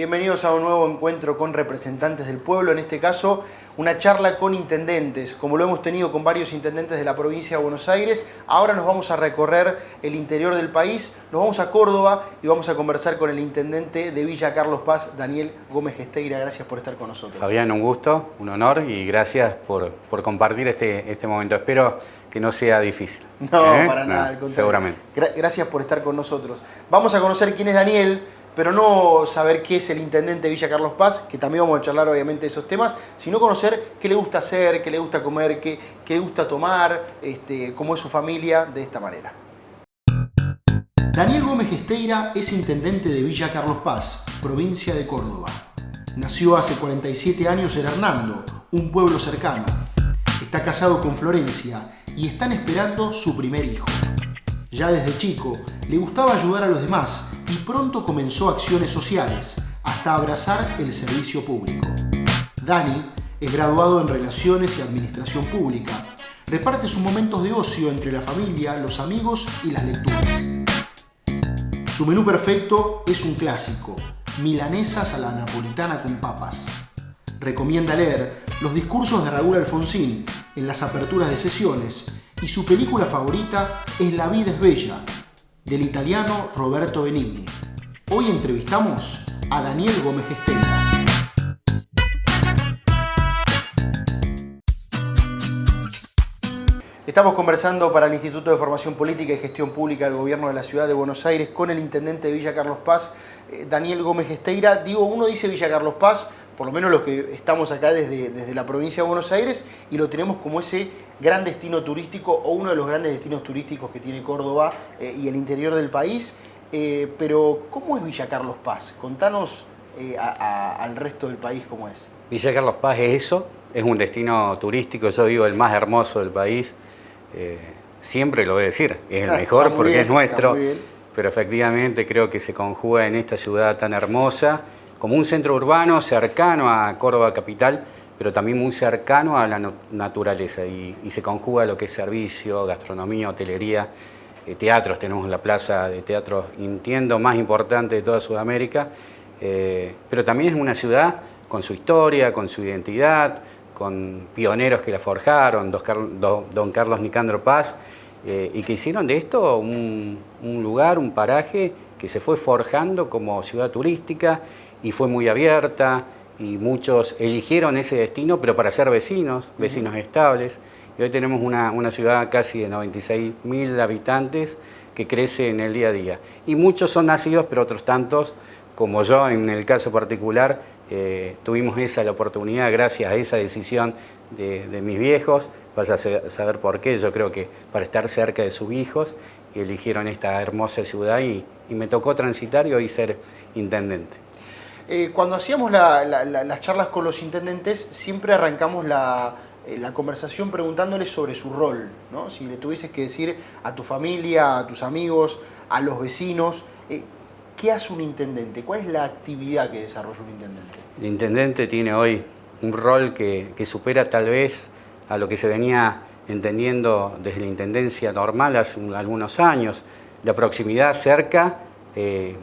Bienvenidos a un nuevo encuentro con representantes del pueblo, en este caso una charla con intendentes, como lo hemos tenido con varios intendentes de la provincia de Buenos Aires. Ahora nos vamos a recorrer el interior del país, nos vamos a Córdoba y vamos a conversar con el intendente de Villa Carlos Paz, Daniel Gómez Gesteira. Gracias por estar con nosotros. Fabián, un gusto, un honor y gracias por compartir este momento. Espero que no sea difícil. No, para nada, al contrario. Seguramente. Gracias por estar con nosotros. Vamos a conocer quién es Daniel, pero no saber qué es el intendente de Villa Carlos Paz, que también vamos a charlar obviamente de esos temas, sino conocer qué le gusta hacer, qué le gusta comer, qué le gusta tomar, cómo es su familia, de esta manera. Daniel Gómez Gesteira es intendente de Villa Carlos Paz, provincia de Córdoba. Nació hace 47 años en Hernando, un pueblo cercano. Está casado con Florencia y están esperando su primer hijo. Ya desde chico le gustaba ayudar a los demás y pronto comenzó acciones sociales, hasta abrazar el servicio público. Dani es graduado en Relaciones y Administración Pública. Reparte sus momentos de ocio entre la familia, los amigos y las lecturas. Su menú perfecto es un clásico: milanesas a la napolitana con papas. Recomienda leer los discursos de Raúl Alfonsín en las aperturas de sesiones y su película favorita es La vida es bella, del italiano Roberto Benigni. Hoy entrevistamos a Daniel Gómez Gesteira. Estamos conversando para el Instituto de Formación Política y Gestión Pública del Gobierno de la Ciudad de Buenos Aires con el intendente de Villa Carlos Paz, Daniel Gómez Gesteira. Digo, uno dice Villa Carlos Paz, por lo menos los que estamos acá desde la provincia de Buenos Aires, y lo tenemos como ese gran destino turístico o uno de los grandes destinos turísticos que tiene Córdoba y el interior del país. Pero, ¿cómo es Villa Carlos Paz? Contanos al resto del país cómo es. Villa Carlos Paz es eso, es un destino turístico, yo digo el más hermoso del país. Siempre lo voy a decir, es el mejor porque bien, es nuestro, pero efectivamente creo que se conjuga en esta ciudad tan hermosa como un centro urbano cercano a Córdoba capital, pero también muy cercano a la naturaleza y se conjuga lo que es servicio, gastronomía, hotelería, teatros. Tenemos la plaza de teatros, entiendo, más importante de toda Sudamérica, pero también es una ciudad con su historia, con su identidad, con pioneros que la forjaron, don Carlos Nicandro Paz, y que hicieron de esto un lugar, un paraje que se fue forjando como ciudad turística y fue muy abierta, y muchos eligieron ese destino, pero para ser vecinos estables. Y hoy tenemos una ciudad casi de 96.000 habitantes que crece en el día a día. Y muchos son nacidos, pero otros tantos, como yo en el caso particular, tuvimos la oportunidad gracias a esa decisión de mis viejos. Vas a saber por qué. Yo creo que para estar cerca de sus hijos, y eligieron esta hermosa ciudad y me tocó transitar y hoy ser intendente. Cuando hacíamos las charlas con los intendentes, siempre arrancamos la conversación preguntándoles sobre su rol, ¿no? Si le tuvieses que decir a tu familia, a tus amigos, a los vecinos, ¿qué hace un intendente? ¿Cuál es la actividad que desarrolla un intendente? El intendente tiene hoy un rol que supera tal vez a lo que se venía entendiendo desde la intendencia normal hace algunos años. La proximidad acerca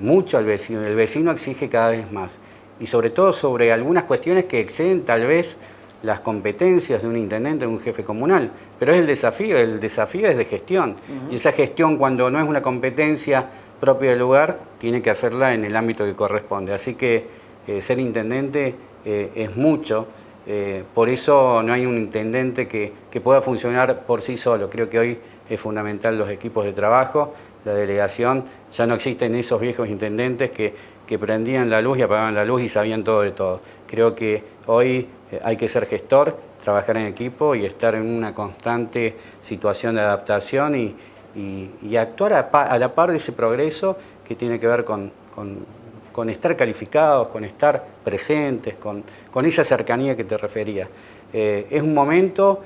mucho al vecino. El vecino exige cada vez más. Y sobre todo sobre algunas cuestiones que exceden tal vez las competencias de un intendente, de un jefe comunal. Pero es el desafío es de gestión. Y esa gestión, cuando no es una competencia propia del lugar, tiene que hacerla en el ámbito que corresponde. Así que ser intendente es mucho. Por eso no hay un intendente que pueda funcionar por sí solo. Creo que hoy es fundamental los equipos de trabajo, la delegación. Ya no existen esos viejos intendentes que prendían la luz y apagaban la luz y sabían todo de todo. Creo que hoy hay que ser gestor, trabajar en equipo y estar en una constante situación de adaptación y actuar a la par de ese progreso que tiene que ver con estar calificados, con estar presentes, con esa cercanía que te refería. Es un momento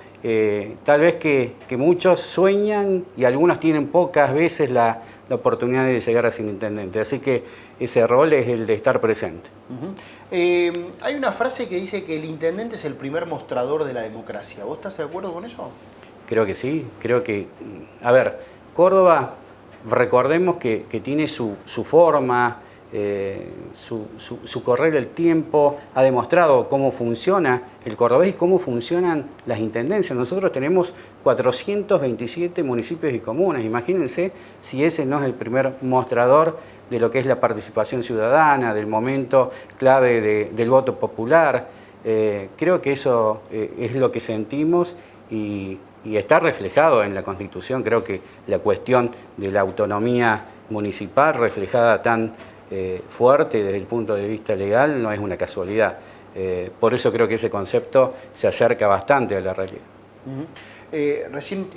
tal vez que muchos sueñan y algunos tienen pocas veces la oportunidad de llegar a ser intendente. Así que ese rol es el de estar presente. Hay una frase que dice que el intendente es el primer mostrador de la democracia. ¿Vos estás de acuerdo con eso? Creo que sí. Creo que, a ver, Córdoba, recordemos que tiene su forma, su correr el tiempo ha demostrado cómo funciona el cordobés y cómo funcionan las intendencias. Nosotros tenemos 427 municipios y comunas. Imagínense si ese no es el primer mostrador de lo que es la participación ciudadana, del momento clave del voto popular. Creo que eso es lo que sentimos y está reflejado en la Constitución. Creo que la cuestión de la autonomía municipal reflejada tan fuerte desde el punto de vista legal no es una casualidad. Por eso creo que ese concepto se acerca bastante a la realidad. Recién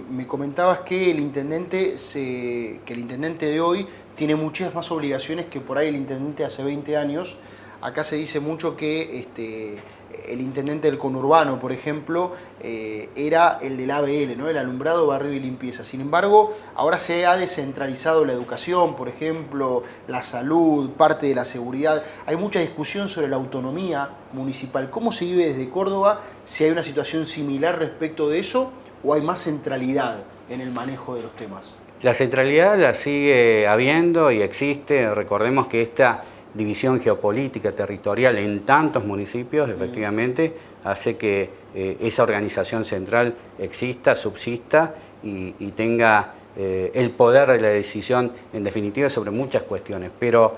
me comentabas que el intendente de hoy tiene muchas más obligaciones que por ahí el intendente hace 20 años. Acá se dice mucho que el intendente del conurbano, por ejemplo, era el del ABL, ¿no? El alumbrado, barrio y limpieza. Sin embargo, ahora se ha descentralizado la educación, por ejemplo, la salud, parte de la seguridad. Hay mucha discusión sobre la autonomía municipal. ¿Cómo se vive desde Córdoba? Si hay una situación similar respecto de eso o hay más centralidad en el manejo de los temas. La centralidad la sigue habiendo y existe. Recordemos que esta división geopolítica territorial en tantos municipios, efectivamente, hace que esa organización central exista, subsista y tenga el poder de la decisión, en definitiva, sobre muchas cuestiones. Pero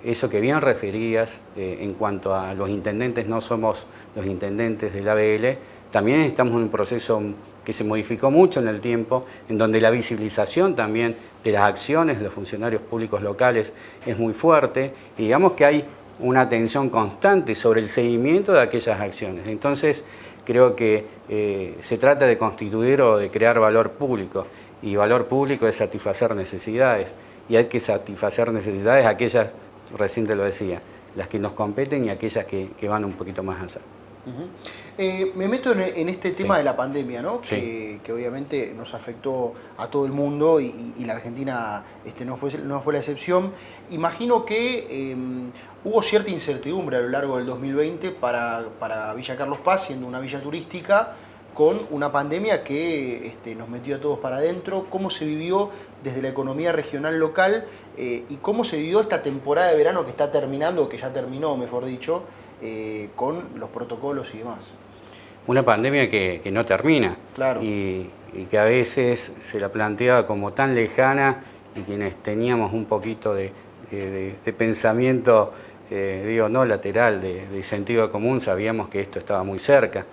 eso que bien referías en cuanto a los intendentes, no somos los intendentes del ABL, también estamos en un proceso que se modificó mucho en el tiempo, en donde la visibilización también de las acciones de los funcionarios públicos locales es muy fuerte y digamos que hay una atención constante sobre el seguimiento de aquellas acciones. Entonces creo que se trata de constituir o de crear valor público y valor público es satisfacer necesidades y hay que satisfacer necesidades aquellas, recién te lo decía, las que nos competen y aquellas que van un poquito más allá. Me meto en este tema de la pandemia, ¿no? Sí. Que obviamente nos afectó a todo el mundo y la Argentina no fue la excepción. Imagino que hubo cierta incertidumbre a lo largo del 2020 para Villa Carlos Paz, siendo una villa turística, con una pandemia que nos metió a todos para adentro. ¿Cómo se vivió desde la economía regional local y cómo se vivió esta temporada de verano que está terminando, o que ya terminó, mejor dicho, con los protocolos y demás? Una pandemia que no termina. Claro. Y que a veces se la planteaba como tan lejana y quienes teníamos un poquito de pensamiento, no lateral, de sentido común, sabíamos que esto estaba muy cerca.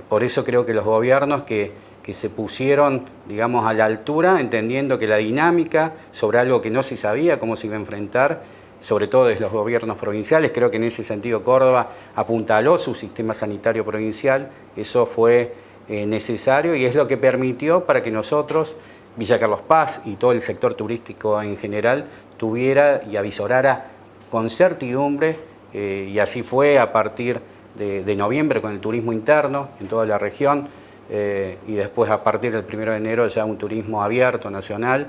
Por eso creo que los gobiernos que se pusieron, digamos, a la altura, entendiendo que la dinámica sobre algo que no se sabía cómo se iba a enfrentar, sobre todo desde los gobiernos provinciales, creo que en ese sentido Córdoba apuntaló su sistema sanitario provincial, eso fue necesario y es lo que permitió para que nosotros, Villa Carlos Paz y todo el sector turístico en general, tuviera y avisorara con certidumbre, y así fue a partir de noviembre con el turismo interno en toda la región, y después a partir del 1 de enero ya un turismo abierto nacional,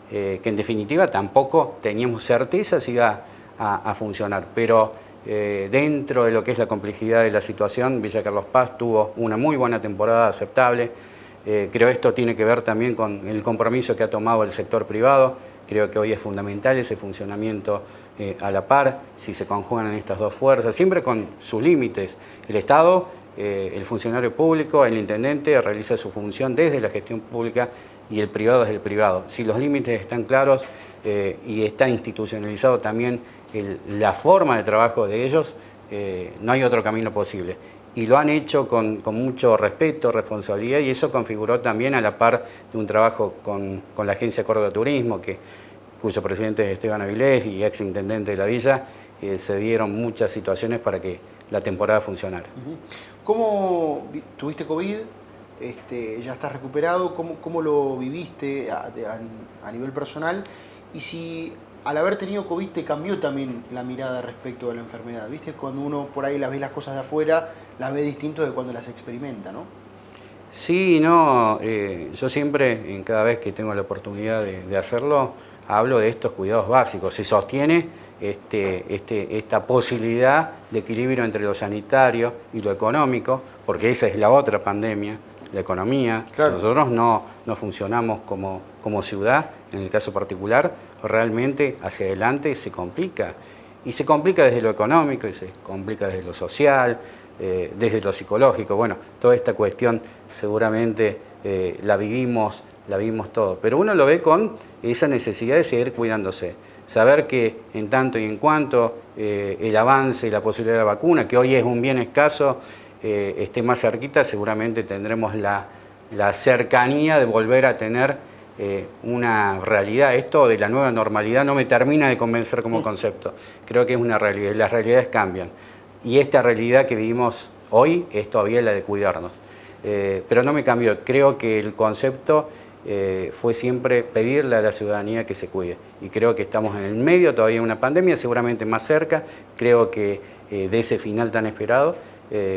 que en definitiva tampoco teníamos certeza si iba a funcionar, pero dentro de lo que es la complejidad de la situación, Villa Carlos Paz tuvo una muy buena temporada aceptable. Creo esto tiene que ver también con el compromiso que ha tomado el sector privado. Creo que hoy es fundamental ese funcionamiento a la par, si se conjugan estas dos fuerzas, siempre con sus límites. El Estado, el funcionario público, el intendente realiza su función desde la gestión pública y el privado desde el privado. Si los límites están claros y está institucionalizado también la forma de trabajo de ellos, no hay otro camino posible. Y lo han hecho con mucho respeto, responsabilidad, y eso configuró también a la par de un trabajo con la Agencia Córdoba Turismo, cuyo presidente es Esteban Avilés y ex intendente de la villa, se dieron muchas situaciones para que la temporada funcionara. ¿Cómo tuviste COVID? ¿Ya estás recuperado? ¿Cómo lo viviste a nivel personal? Y si al haber tenido COVID te cambió también la mirada respecto a la enfermedad, ¿viste? Cuando uno por ahí ve las cosas de afuera, las ve distinto de cuando las experimenta, ¿no? Sí, no, yo siempre, cada vez que tengo la oportunidad de hacerlo, hablo de estos cuidados básicos. Se sostiene esta posibilidad de equilibrio entre lo sanitario y lo económico, porque esa es la otra pandemia, la economía. Claro. Si nosotros no funcionamos como ciudad, en el caso particular, realmente hacia adelante se complica. Y se complica desde lo económico, y se complica desde lo social, desde lo psicológico. Bueno, toda esta cuestión seguramente la vivimos todo. Pero uno lo ve con esa necesidad de seguir cuidándose. Saber que en tanto y en cuanto el avance y la posibilidad de la vacuna, que hoy es un bien escaso, esté más cerquita, seguramente tendremos la cercanía de volver a tener una realidad. Esto de la nueva normalidad no me termina de convencer como concepto. Creo que es una realidad y las realidades cambian. Y esta realidad que vivimos hoy es todavía la de cuidarnos. Pero no me cambió. Creo que el concepto fue siempre pedirle a la ciudadanía que se cuide. Y creo que estamos en el medio todavía de una pandemia, seguramente más cerca. Creo que de ese final tan esperado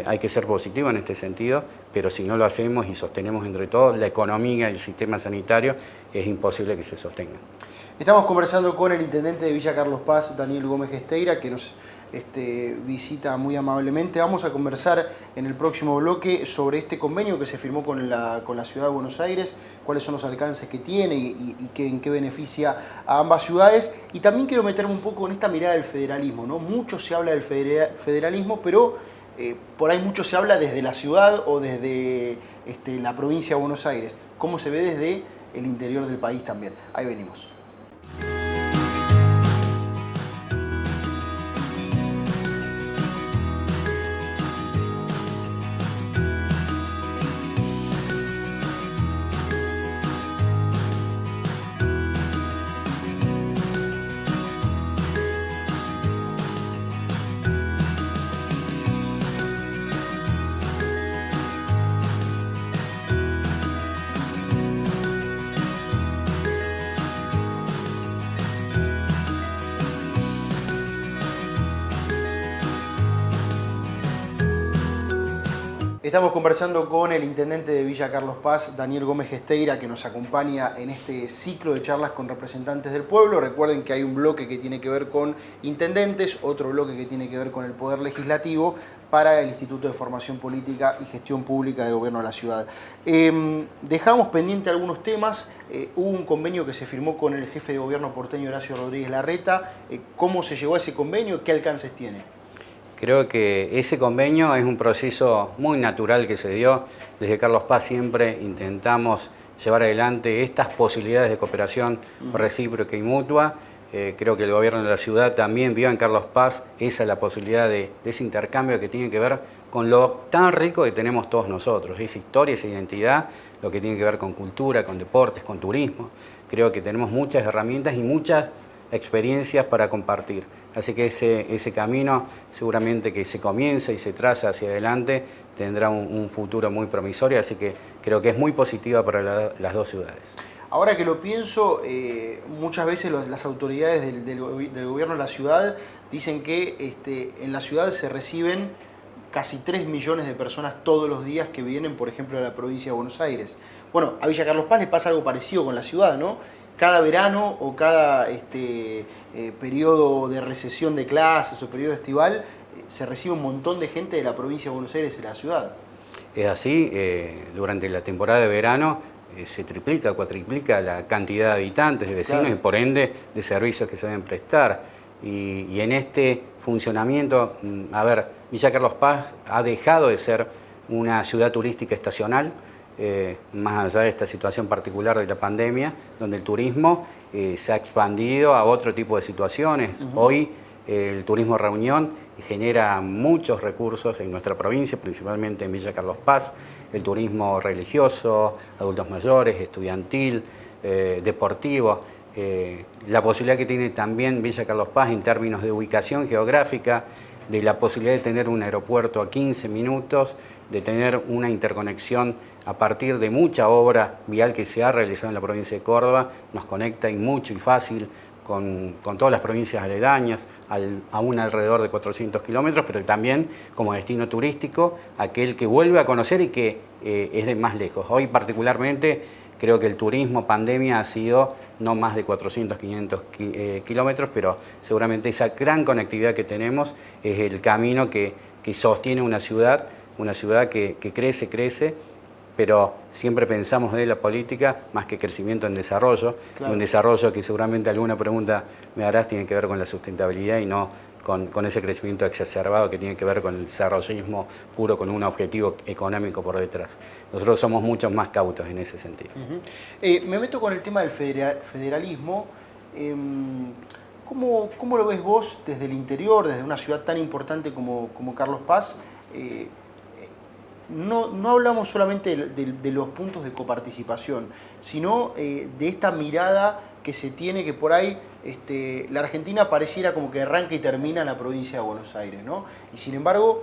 hay que ser positivo en este sentido, pero si no lo hacemos y sostenemos entre todos, la economía y el sistema sanitario es imposible que se sostenga. Estamos conversando con el intendente de Villa Carlos Paz, Daniel Gómez Gesteira, que nos visita muy amablemente. Vamos a conversar en el próximo bloque sobre este convenio que se firmó con la Ciudad de Buenos Aires, cuáles son los alcances que tiene y en qué beneficia a ambas ciudades. Y también quiero meterme un poco en esta mirada del federalismo, ¿no? Mucho se habla del federalismo, pero por ahí mucho se habla desde la ciudad o desde la provincia de Buenos Aires. ¿Cómo se ve desde el interior del país también? Ahí venimos. Estamos conversando con el intendente de Villa Carlos Paz, Daniel Gómez Gesteira, que nos acompaña en este ciclo de charlas con representantes del pueblo. Recuerden que hay un bloque que tiene que ver con intendentes, otro bloque que tiene que ver con el Poder Legislativo para el Instituto de Formación Política y Gestión Pública del Gobierno de la Ciudad. Dejamos pendiente algunos temas. Hubo un convenio que se firmó con el jefe de gobierno porteño Horacio Rodríguez Larreta. ¿Cómo se llegó a ese convenio? ¿Qué alcances tiene? Creo que ese convenio es un proceso muy natural que se dio. Desde Carlos Paz siempre intentamos llevar adelante estas posibilidades de cooperación recíproca y mutua. Creo que el gobierno de la ciudad también vio en Carlos Paz la posibilidad de ese intercambio que tiene que ver con lo tan rico que tenemos todos nosotros, esa historia, esa identidad, lo que tiene que ver con cultura, con deportes, con turismo. Creo que tenemos muchas herramientas y muchas experiencias para compartir. Así que ese camino seguramente que se comienza y se traza hacia adelante tendrá un futuro muy promisorio, así que creo que es muy positiva para las dos ciudades. Ahora que lo pienso, muchas veces las autoridades del gobierno de la ciudad dicen que en la ciudad se reciben casi 3 millones de personas todos los días que vienen, por ejemplo, de la provincia de Buenos Aires. Bueno, a Villa Carlos Paz le pasa algo parecido con la ciudad, ¿no? Cada verano o cada periodo de recesión de clases o periodo estival se recibe un montón de gente de la provincia de Buenos Aires en la ciudad. Es así, durante la temporada de verano se triplica, cuatriplica la cantidad de habitantes, de vecinos, claro, y por ende de servicios que se deben prestar. Y en este funcionamiento, Villa Carlos Paz ha dejado de ser una ciudad turística estacional, más allá de esta situación particular de la pandemia, donde el turismo se ha expandido a otro tipo de situaciones. Hoy el turismo reunión genera muchos recursos en nuestra provincia, principalmente en Villa Carlos Paz, el turismo religioso, adultos mayores, estudiantil, deportivo. La posibilidad que tiene también Villa Carlos Paz en términos de ubicación geográfica, de la posibilidad de tener un aeropuerto a 15 minutos, de tener una interconexión a partir de mucha obra vial que se ha realizado en la provincia de Córdoba, nos conecta y mucho y fácil con todas las provincias aledañas, aún alrededor de 400 kilómetros, pero también como destino turístico, aquel que vuelve a conocer y que es de más lejos. Hoy particularmente creo que el turismo pandemia ha sido no más de 400, 500 kilómetros, pero seguramente esa gran conectividad que tenemos es el camino que sostiene una ciudad que crece, pero siempre pensamos de la política más que crecimiento en desarrollo, Claro. y un desarrollo que seguramente alguna pregunta me harás tiene que ver con la sustentabilidad y no con ese crecimiento exacerbado que tiene que ver con el desarrollismo puro, con un objetivo económico por detrás. Nosotros somos mucho más cautos en ese sentido. Me meto con el tema del federalismo. ¿Cómo lo ves vos desde el interior, desde una ciudad tan importante como Carlos Paz? No hablamos solamente de los puntos de coparticipación, sino de esta mirada que se tiene, que por ahí la Argentina pareciera como que arranca y termina en la provincia de Buenos Aires, ¿no? Y sin embargo,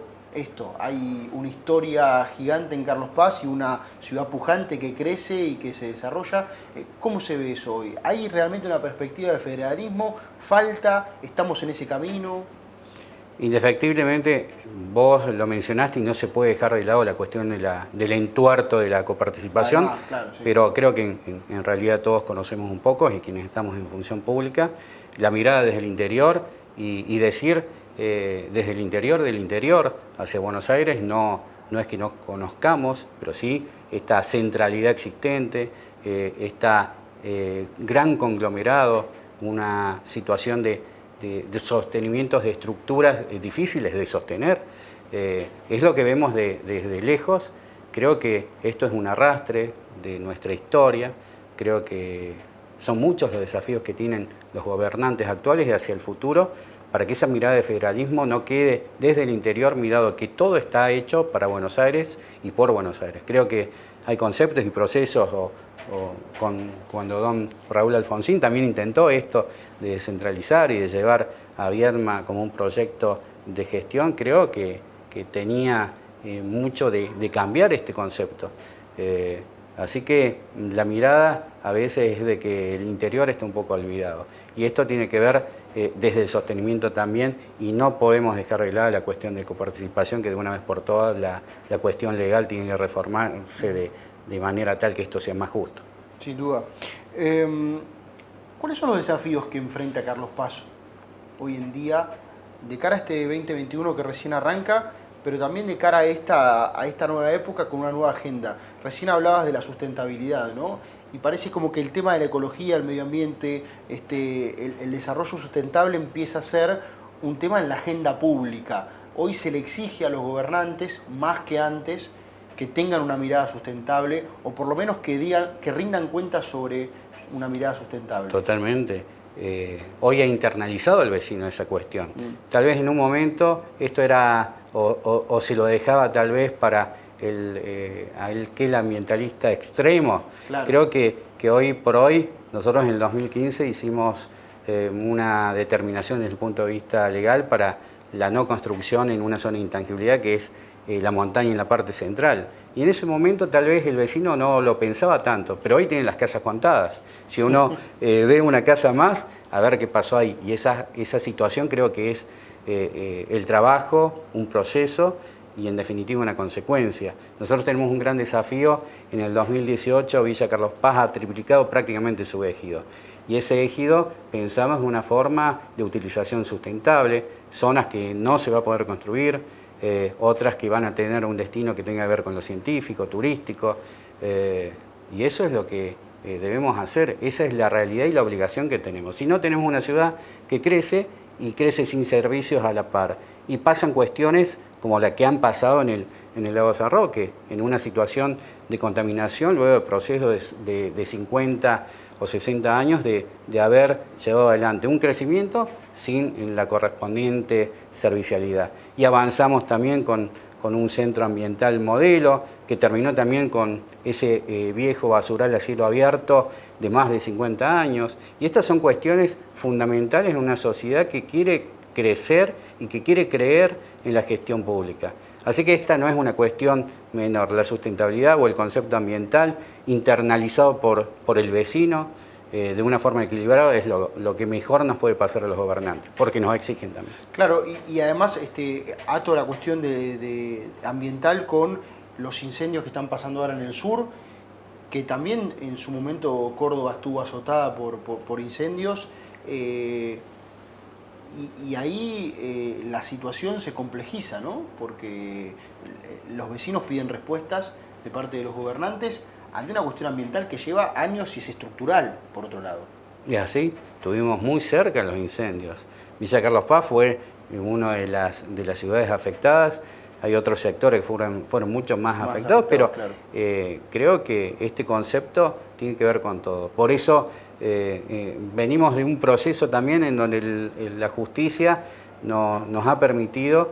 hay una historia gigante en Carlos Paz y una ciudad pujante que crece y que se desarrolla. ¿Cómo se ve eso hoy? ¿Hay realmente una perspectiva de federalismo? ¿Falta? ¿Estamos en ese camino? Indefectiblemente, vos lo mencionaste y no se puede dejar de lado la cuestión del entuerto de la coparticipación, Claro, sí. pero creo que en realidad todos conocemos un poco, y quienes estamos en función pública, la mirada desde el interior y decir desde el interior del interior hacia Buenos Aires no es que no conozcamos, pero sí esta centralidad existente, esta gran conglomerado, una situación de sostenimientos de estructuras difíciles de sostener. Es lo que vemos desde lejos. Creo que esto es un arrastre de nuestra historia. Creo que son muchos los desafíos que tienen los gobernantes actuales y hacia el futuro, para que esa mirada de federalismo no quede desde el interior mirado que todo está hecho para Buenos Aires y por Buenos Aires. Creo que hay conceptos y procesos, cuando don Raúl Alfonsín también intentó esto de descentralizar y de llevar a Viedma como un proyecto de gestión, creo que tenía mucho de cambiar este concepto. Así que la mirada a veces es de que el interior está un poco olvidado. Y esto tiene que ver desde el sostenimiento también, y no podemos dejar de lado la cuestión de coparticipación, que de una vez por todas la cuestión legal tiene que reformarse de manera tal que esto sea más justo. Sin duda. ¿Cuáles son los desafíos que enfrenta Carlos Paz hoy en día de cara a este 2021 que recién arranca, pero también de cara a esta nueva época con una nueva agenda? Recién hablabas de la sustentabilidad, ¿no? Y parece como que el tema de la ecología, el medio ambiente, el desarrollo sustentable empieza a ser un tema en la agenda pública. Hoy se le exige a los gobernantes, más que antes, que tengan una mirada sustentable, o por lo menos que rindan cuentas sobre una mirada sustentable. Totalmente. Hoy ha internalizado el vecino esa cuestión. Tal vez en un momento esto era, o se lo dejaba tal vez para el ambientalista extremo. Claro. Creo que hoy por hoy, nosotros en el 2015 hicimos una determinación desde el punto de vista legal para la no construcción en una zona de intangibilidad, que es la montaña en la parte central. Y en ese momento tal vez el vecino no lo pensaba tanto, pero hoy tienen las casas contadas. Si uno ve una casa más, a ver qué pasó ahí. Y esa situación creo que es el trabajo, un proceso y en definitiva una consecuencia. Nosotros tenemos un gran desafío. En el 2018 Villa Carlos Paz ha triplicado prácticamente su ejido. Y ese ejido pensamos de una forma de utilización sustentable, zonas que no se va a poder construir, otras que van a tener un destino que tenga que ver con lo científico, turístico, y eso es lo que debemos hacer. Esa es la realidad y la obligación que tenemos. Si no, tenemos una ciudad que crece y crece sin servicios a la par, y pasan cuestiones como la que han pasado en el lago San Roque, en una situación de contaminación luego de procesos de 50 o 60 años de haber llevado adelante un crecimiento sin la correspondiente servicialidad. Y avanzamos también con un centro ambiental modelo, que terminó también con ese viejo basural a cielo abierto de más de 50 años. Y estas son cuestiones fundamentales en una sociedad que quiere crecer y que quiere creer en la gestión pública. Así que esta no es una cuestión menor, la sustentabilidad o el concepto ambiental internalizado por el vecino de una forma equilibrada es lo que mejor nos puede pasar a los gobernantes, porque nos exigen también. Claro, y además ato la cuestión ambiental con los incendios que están pasando ahora en el sur, que también en su momento Córdoba estuvo azotada por incendios, y ahí la situación se complejiza, ¿no? Porque los vecinos piden respuestas de parte de los gobernantes ante una cuestión ambiental que lleva años y es estructural, por otro lado. Y así, estuvimos muy cerca de los incendios. Villa Carlos Paz fue una de las ciudades afectadas. Hay otros sectores que fueron mucho más afectados, pero claro, creo que este concepto tiene que ver con todo. Por eso venimos de un proceso también en donde la justicia nos ha permitido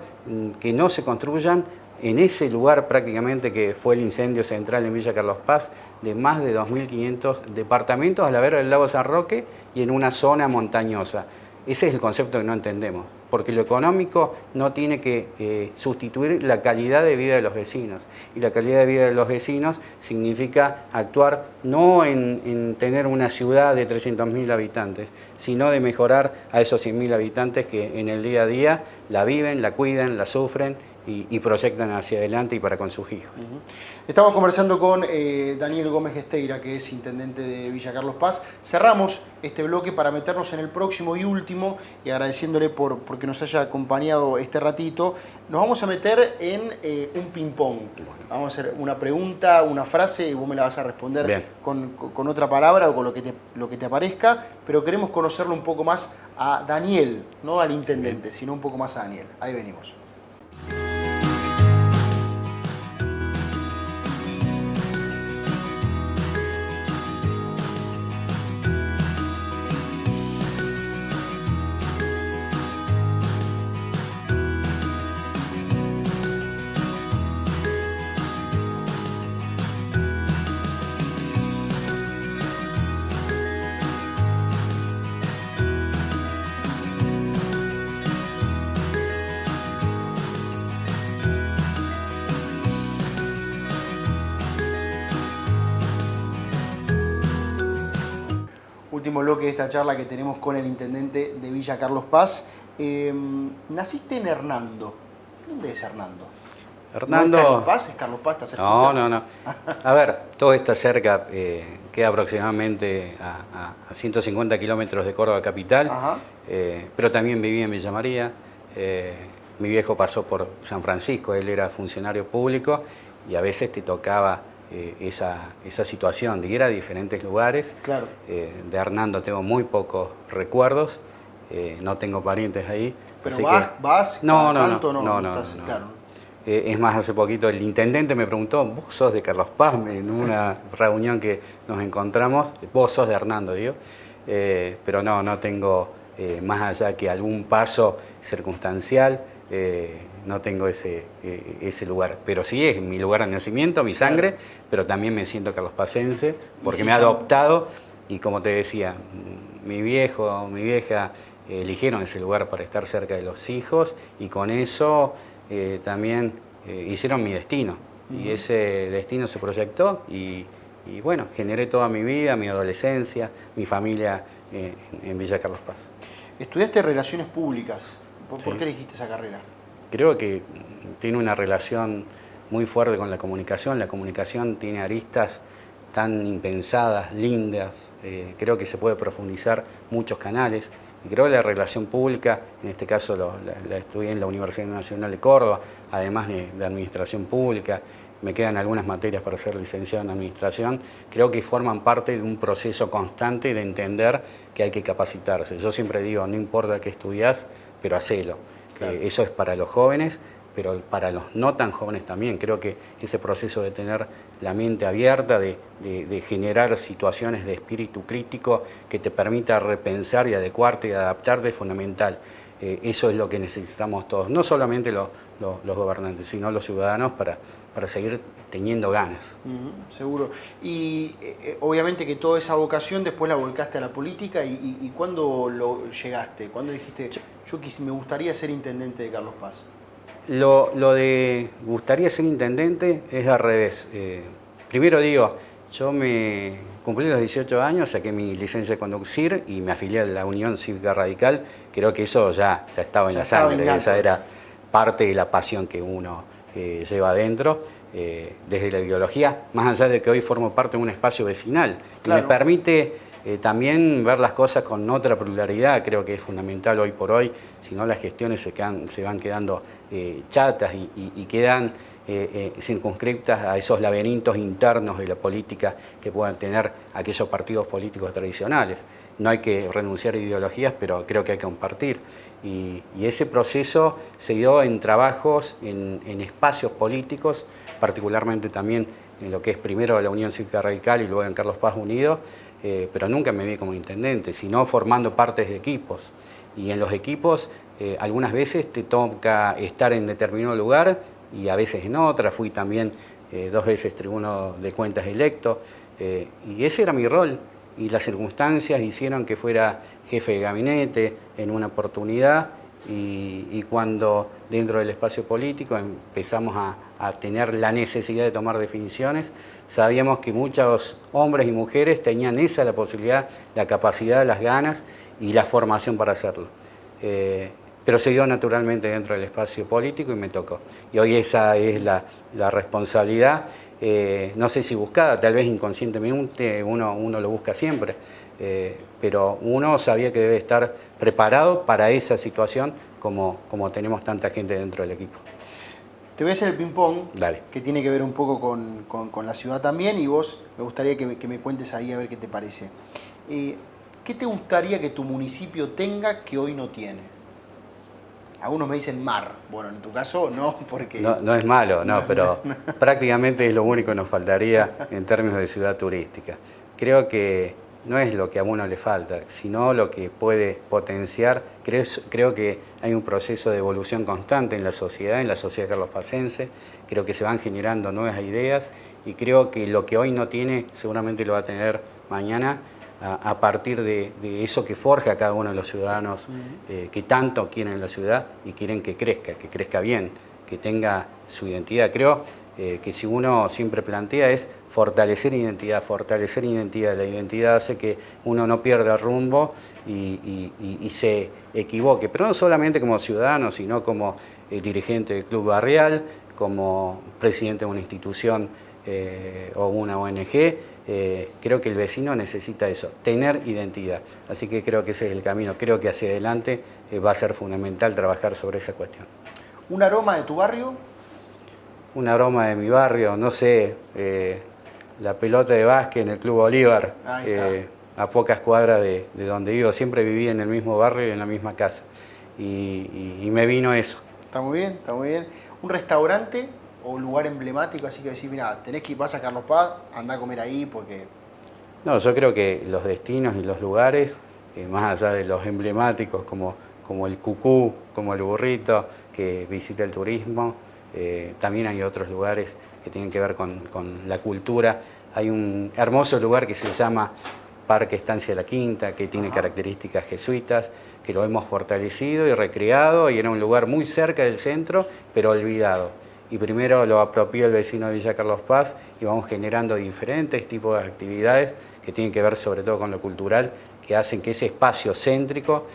que no se construyan en ese lugar prácticamente que fue el incendio central en Villa Carlos Paz, de más de 2.500 departamentos a la vera del lago San Roque y en una zona montañosa. Ese es el concepto que no entendemos, porque lo económico no tiene que sustituir la calidad de vida de los vecinos. Y la calidad de vida de los vecinos significa actuar no en tener una ciudad de 300.000 habitantes, sino de mejorar a esos 100.000 habitantes que en el día a día la viven, la cuidan, la sufren y proyectan hacia adelante y para con sus hijos. Estamos conversando con Daniel Gómez Gesteira, que es intendente de Villa Carlos Paz. Cerramos este bloque para meternos en el próximo y último, y agradeciéndole porque nos haya acompañado este ratito. Nos vamos a meter en un ping-pong. Vamos a hacer una pregunta, una frase, y vos me la vas a responder con otra palabra o con lo que te aparezca, pero queremos conocerlo un poco más a Daniel, no al intendente, sino un poco más a Daniel. Ahí venimos. Último bloque de esta charla que tenemos con el intendente de Villa Carlos Paz. Naciste en Hernando. ¿Dónde es Hernando? Hernando... ¿No es Carlos Paz? ¿Es Carlos Paz? ¿Está cerquita? No. A ver, todo está cerca, queda aproximadamente a 150 kilómetros de Córdoba capital, pero también viví en Villa María. Mi viejo pasó por San Francisco, él era funcionario público y a veces te tocaba esa situación de ir a diferentes lugares. Claro. De Hernando tengo muy pocos recuerdos, no tengo parientes ahí. ¿Pero así vas? No. Claro. Es más, hace poquito el intendente me preguntó, ¿vos sos de Carlos Paz? En una reunión que nos encontramos, vos sos de Hernando, digo. Pero no tengo, más allá que algún paso circunstancial, no tengo ese lugar. Pero sí es mi lugar de nacimiento, mi sangre, claro, pero también me siento carlospacense porque me ha adoptado y como te decía, mi viejo, mi vieja eligieron ese lugar para estar cerca de los hijos y con eso también hicieron mi destino. Y ese destino se proyectó y bueno, generé toda mi vida, mi adolescencia, mi familia en Villa Carlos Paz. Estudiaste Relaciones Públicas. ¿Por qué elegiste esa carrera? Creo que tiene una relación muy fuerte con la comunicación. La comunicación tiene aristas tan impensadas, lindas. Creo que se puede profundizar muchos canales. Y creo que la relación pública, en este caso la estudié en la Universidad Nacional de Córdoba, además de Administración Pública. Me quedan algunas materias para ser licenciado en Administración. Creo que forman parte de un proceso constante de entender que hay que capacitarse. Yo siempre digo, no importa qué estudiás, pero hacelo. Claro. Eso es para los jóvenes, pero para los no tan jóvenes también. Creo que ese proceso de tener la mente abierta, de generar situaciones de espíritu crítico que te permita repensar y adecuarte y adaptarte es fundamental. Eso es lo que necesitamos todos, no solamente los gobernantes, sino los ciudadanos para seguir teniendo ganas. Seguro. Y obviamente que toda esa vocación después la volcaste a la política y ¿cuándo llegaste? ¿Cuándo dijiste, me gustaría ser intendente de Carlos Paz? Lo de gustaría ser intendente es al revés. Primero digo, yo me cumplí los 18 años, saqué mi licencia de conducir y me afilié a la Unión Cívica Radical. Creo que eso ya estaba en la sangre, esa era parte de la pasión que uno lleva adentro, desde la ideología, más allá de que hoy formo parte de un espacio vecinal. Claro. Y me permite también ver las cosas con otra pluralidad, creo que es fundamental hoy por hoy, si no las gestiones se van quedando chatas y quedan circunscriptas a esos laberintos internos de la política que puedan tener aquellos partidos políticos tradicionales. No hay que renunciar a ideologías, pero creo que hay que compartir. Y ese proceso se dio en trabajos, en espacios políticos, particularmente también en lo que es primero la Unión Cívica Radical y luego en Carlos Paz Unido, pero nunca me vi como intendente, sino formando partes de equipos. Y en los equipos algunas veces te toca estar en determinado lugar y a veces en otra. Fui también 2 veces tribuno de cuentas electo, y ese era mi rol. Y las circunstancias hicieron que fuera jefe de gabinete en una oportunidad, y cuando dentro del espacio político empezamos a tener la necesidad de tomar definiciones, sabíamos que muchos hombres y mujeres tenían esa la posibilidad, la capacidad, las ganas y la formación para hacerlo. Pero se dio naturalmente dentro del espacio político y me tocó. Y hoy esa es la responsabilidad. No sé si buscada, tal vez inconscientemente uno lo busca siempre, pero uno sabía que debe estar preparado para esa situación como tenemos tanta gente dentro del equipo. Te voy a hacer el ping-pong, Dale. que tiene que ver un poco con la ciudad también, y vos me gustaría que me cuentes ahí a ver qué te parece. ¿Qué te gustaría que tu municipio tenga que hoy no tiene? Algunos me dicen mar. Bueno, en tu caso no, porque... No es malo, pero prácticamente es lo único que nos faltaría en términos de ciudad turística. Creo que no es lo que a uno le falta, sino lo que puede potenciar. Creo que hay un proceso de evolución constante en la sociedad carlospacense. Creo que se van generando nuevas ideas y creo que lo que hoy no tiene seguramente lo va a tener mañana, a partir de eso que forja a cada uno de los ciudadanos que tanto quieren la ciudad y quieren que crezca bien, que tenga su identidad. Creo que si uno siempre plantea es fortalecer identidad. La identidad hace que uno no pierda el rumbo y se equivoque, pero no solamente como ciudadano, sino como dirigente del club barrial, como presidente de una institución o una ONG. Creo que el vecino necesita eso, tener identidad. Así que creo que ese es el camino. Creo que hacia adelante va a ser fundamental trabajar sobre esa cuestión. ¿Un aroma de tu barrio? Un aroma de mi barrio, no sé, la pelota de básquet en el Club Bolívar, a pocas cuadras de donde vivo. Siempre viví en el mismo barrio y en la misma casa. Y me vino eso. Está muy bien, está muy bien. ¿Un restaurante o lugar emblemático, así que decir, mira, tenés que ir, vas a Carlos Paz, andá a comer ahí porque... No, yo creo que los destinos y los lugares, más allá de los emblemáticos como el Cucú, como el Burrito, que visita el turismo, también hay otros lugares que tienen que ver con la cultura. Hay un hermoso lugar que se llama Parque Estancia La Quinta, que tiene características jesuitas, que lo hemos fortalecido y recreado, y era un lugar muy cerca del centro, pero olvidado. Y primero lo apropió el vecino de Villa Carlos Paz y vamos generando diferentes tipos de actividades que tienen que ver sobre todo con lo cultural, que hacen que ese espacio céntrico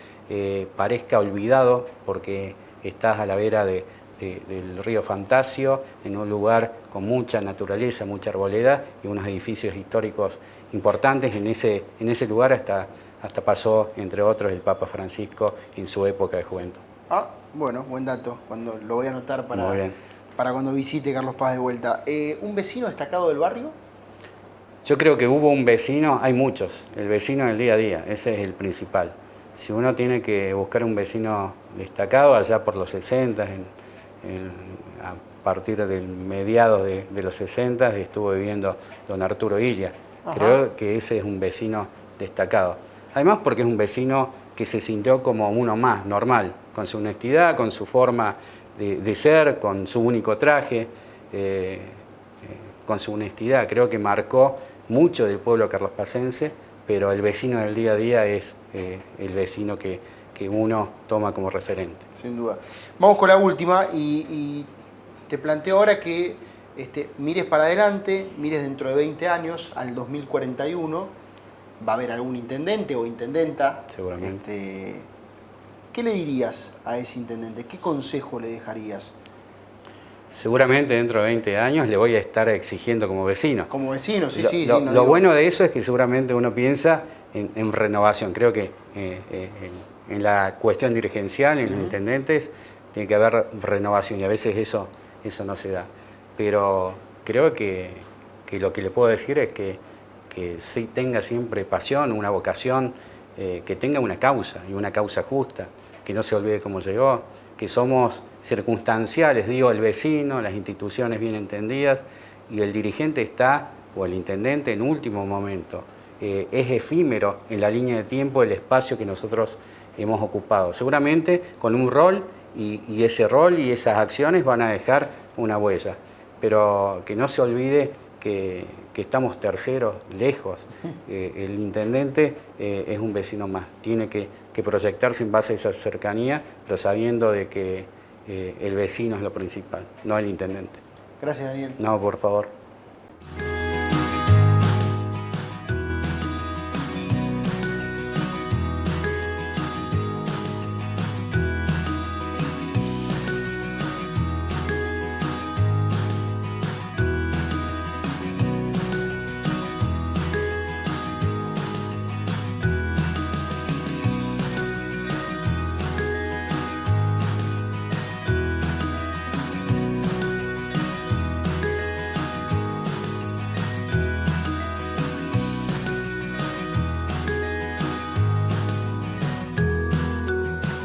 parezca olvidado porque estás a la vera del río Fantasio, en un lugar con mucha naturaleza, mucha arboleda y unos edificios históricos importantes. En ese lugar hasta pasó, entre otros, el Papa Francisco en su época de juventud. Bueno, buen dato. Lo voy a anotar para cuando visite Carlos Paz de vuelta. ¿Un vecino destacado del barrio? Yo creo que hubo un vecino, hay muchos, el vecino del día a día, ese es el principal. Si uno tiene que buscar un vecino destacado, allá por los 60, a partir del mediados de los 60, estuvo viviendo don Arturo Ilia. Creo que ese es un vecino destacado. Además porque es un vecino que se sintió como uno más, normal, con su honestidad, con su forma de ser, con su único traje, con su honestidad. Creo que marcó mucho del pueblo carlospacense, pero el vecino del día a día es el vecino que uno toma como referente. Sin duda. Vamos con la última y te planteo ahora que mires para adelante, mires dentro de 20 años, al 2041, va a haber algún intendente o intendenta. Seguramente. ¿Qué le dirías a ese intendente? ¿Qué consejo le dejarías? Seguramente dentro de 20 años le voy a estar exigiendo como vecino. Como vecino, sí. Lo bueno de eso es que seguramente uno piensa en renovación. Creo que en la cuestión dirigencial, en los intendentes, tiene que haber renovación y a veces eso no se da. pero creo que lo que le puedo decir es que sí tenga siempre pasión, una vocación, que tenga una causa y una causa justa, que no se olvide cómo llegó, que somos circunstanciales, digo, el vecino, las instituciones bien entendidas, y el dirigente está, o el intendente, en último momento. Es efímero en la línea de tiempo el espacio que nosotros hemos ocupado. Seguramente con un rol, y ese rol y esas acciones van a dejar una huella, pero que no se olvide que estamos terceros, lejos. El intendente es un vecino más, tiene que proyectarse en base a esa cercanía, pero sabiendo de que el vecino es lo principal, no el intendente. Gracias, Daniel. No, por favor.